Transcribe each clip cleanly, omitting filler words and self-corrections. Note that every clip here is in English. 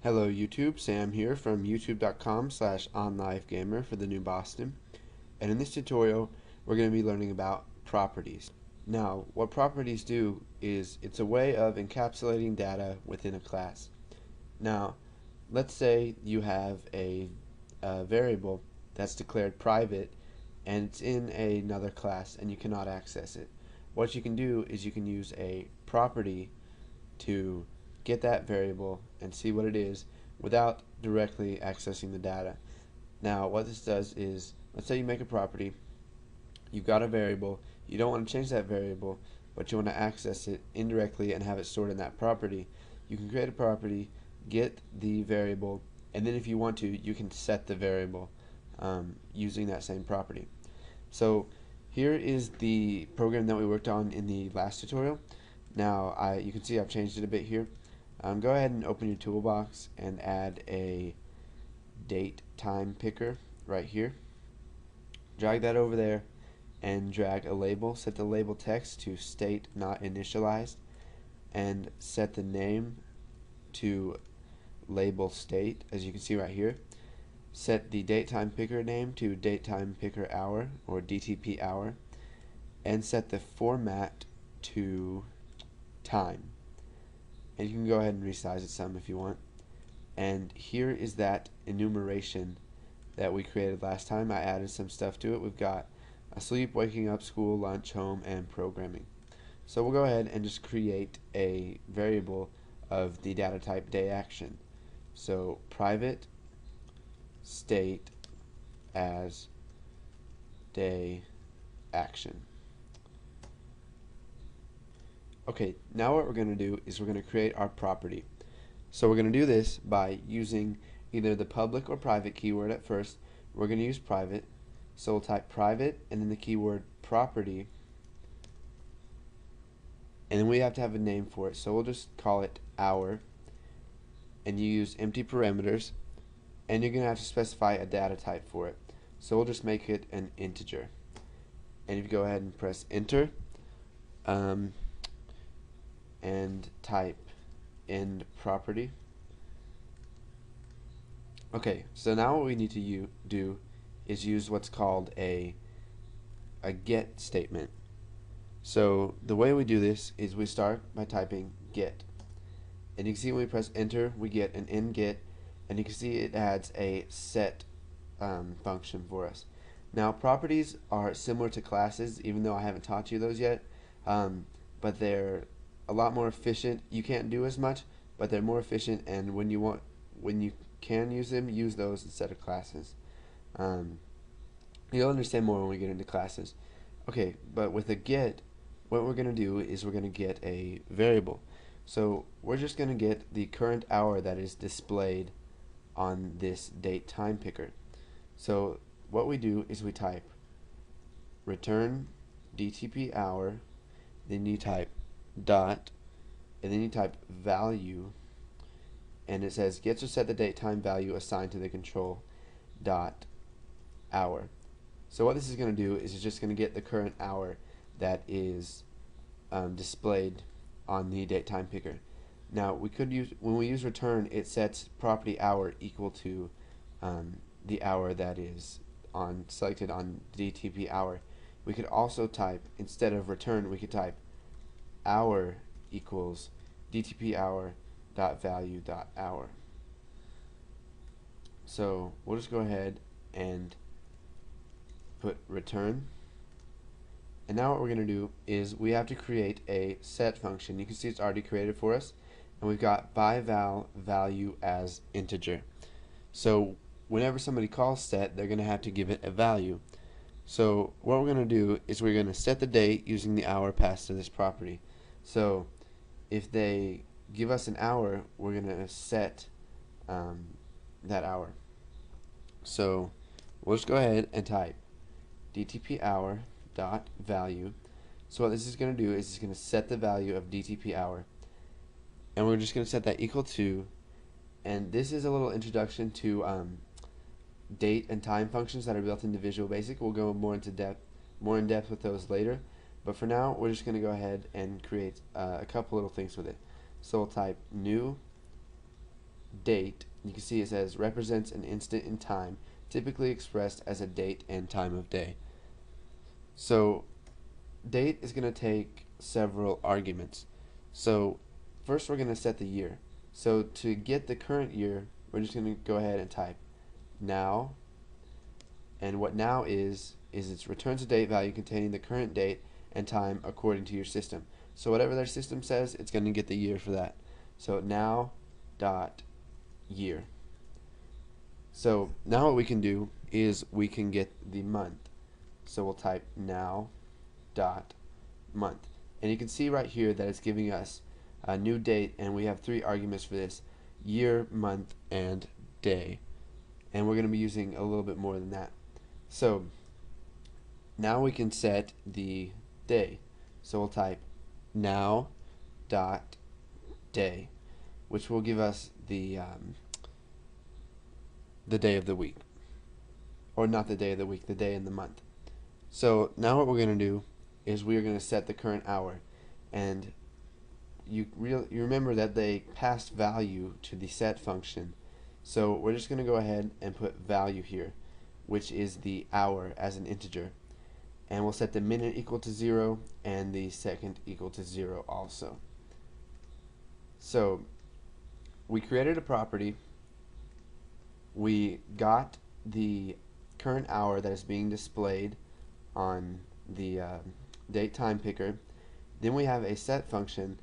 Hello YouTube, Sam here from youtube.com/onlivegamer for the New Boston. And in this tutorial, we're going to be learning about properties. Now, what properties do is it's a way of encapsulating data within a class. Now, let's say you have a variable that's declared private and it's in another class and you cannot access it. What you can do is you can use a property to get that variable and see what it is without directly accessing the data. Now what this does is, let's say you make a property, you've got a variable, you don't want to change that variable, but you want to access it indirectly and have it stored in that property. You can create a property, get the variable, and then if you want to, you can set the variable using that same property. So here is the program that we worked on in the last tutorial. Now you can see I've changed it a bit here. Go ahead and open your toolbox and add a date time picker right here. Drag that over there and drag a label. Set the label text to state not initialized and set the name to label state, as you can see right here. Set the date time picker name to date time picker hour or DTP hour and set the format to time. And you can go ahead and resize it some if you want. And here is that enumeration that we created last time. I added some stuff to it. We've got asleep, waking up, school, lunch, home, and programming. So we'll go ahead and just create a variable of the data type day action. So private state as day action. Okay, now what we're going to do is we're going to create our property. So we're going to do this by using either the public or private keyword at first. We're going to use private. So we'll type private and then the keyword property. And then we have to have a name for it. So we'll just call it hour. And you use empty parameters. And you're going to have to specify a data type for it. So we'll just make it an integer. And if you go ahead and press enter, and type end property. Okay, so now what we need to do is use what's called a get statement. So the way we do this is we start by typing get, and you can see when we press enter we get an end get, and you can see it adds a set function for us. Now properties are similar to classes, even though I haven't taught you those yet, but they're a lot more efficient. You can't do as much, but they're more efficient, and when you can use them, use those instead of classes. You'll understand more when we get into classes. Okay, but with a get, what we're going to do is we're going to get a variable. So we're just going to get the current hour that is displayed on this date time picker. So what we do is we type return DTP hour, then you type dot, and then you type value, and it says get to set the date time value assigned to the control dot hour. So what this is going to do is it's just going to get the current hour that is displayed on the date time picker. Now we could use, when we use return, it sets property hour equal to the hour that is selected on DTP hour. We could also type, instead of return, we could type hour equals DTP hour dot value dot hour. So we'll just go ahead and put return, and now what we're going to do is we have to create a set function. You can see it's already created for us, and we've got by val value as integer. So whenever somebody calls set, they're going to have to give it a value. So what we're going to do is we're going to set the date using the hour passed to this property. So if they give us an hour, we're going to set that hour. So we'll just go ahead and type DTP hour dot value. So what this is going to do is it's going to set the value of DTP hour, and we're just going to set that equal to, and this is a little introduction to date and time functions that are built into Visual Basic. We'll go more in depth with those later. But for now, we're just going to go ahead and create a couple little things with it. So we'll type new date, you can see it says represents an instant in time, typically expressed as a date and time of day. So date is going to take several arguments. So first we're going to set the year. So to get the current year, we're just going to go ahead and type now, and what now is it returns a date value containing the current date and time according to your system. So whatever their system says, it's going to get the year for that. So now dot year. So now what we can do is we can get the month. So we'll type now dot month, and you can see right here that it's giving us a new date, and we have 3 arguments for this: year, month, and day, and we're going to be using a little bit more than that. So now we can set the day. So we'll type now dot day, which will give us the day of the week, or not the day of the week, the day in the month. So now what we're going to do is we are going to set the current hour, and you remember that they passed value to the set function, so we're just going to go ahead and put value here, which is the hour as an integer, and we'll set the minute equal to 0 and the second equal to 0 also. So we created a property, we got the current hour that is being displayed on the date time picker. Then we have a set function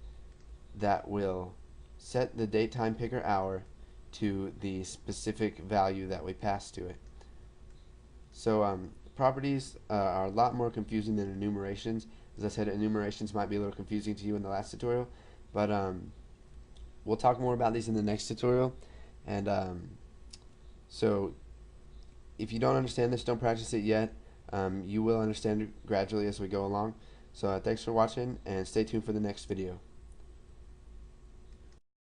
that will set the date time picker hour to the specific value that we pass to it. So properties are a lot more confusing than enumerations. As I said, enumerations might be a little confusing to you in the last tutorial, but we'll talk more about these in the next tutorial. And so if you don't understand this, don't practice it yet. You will understand it gradually as we go along. So thanks for watching, and stay tuned for the next video.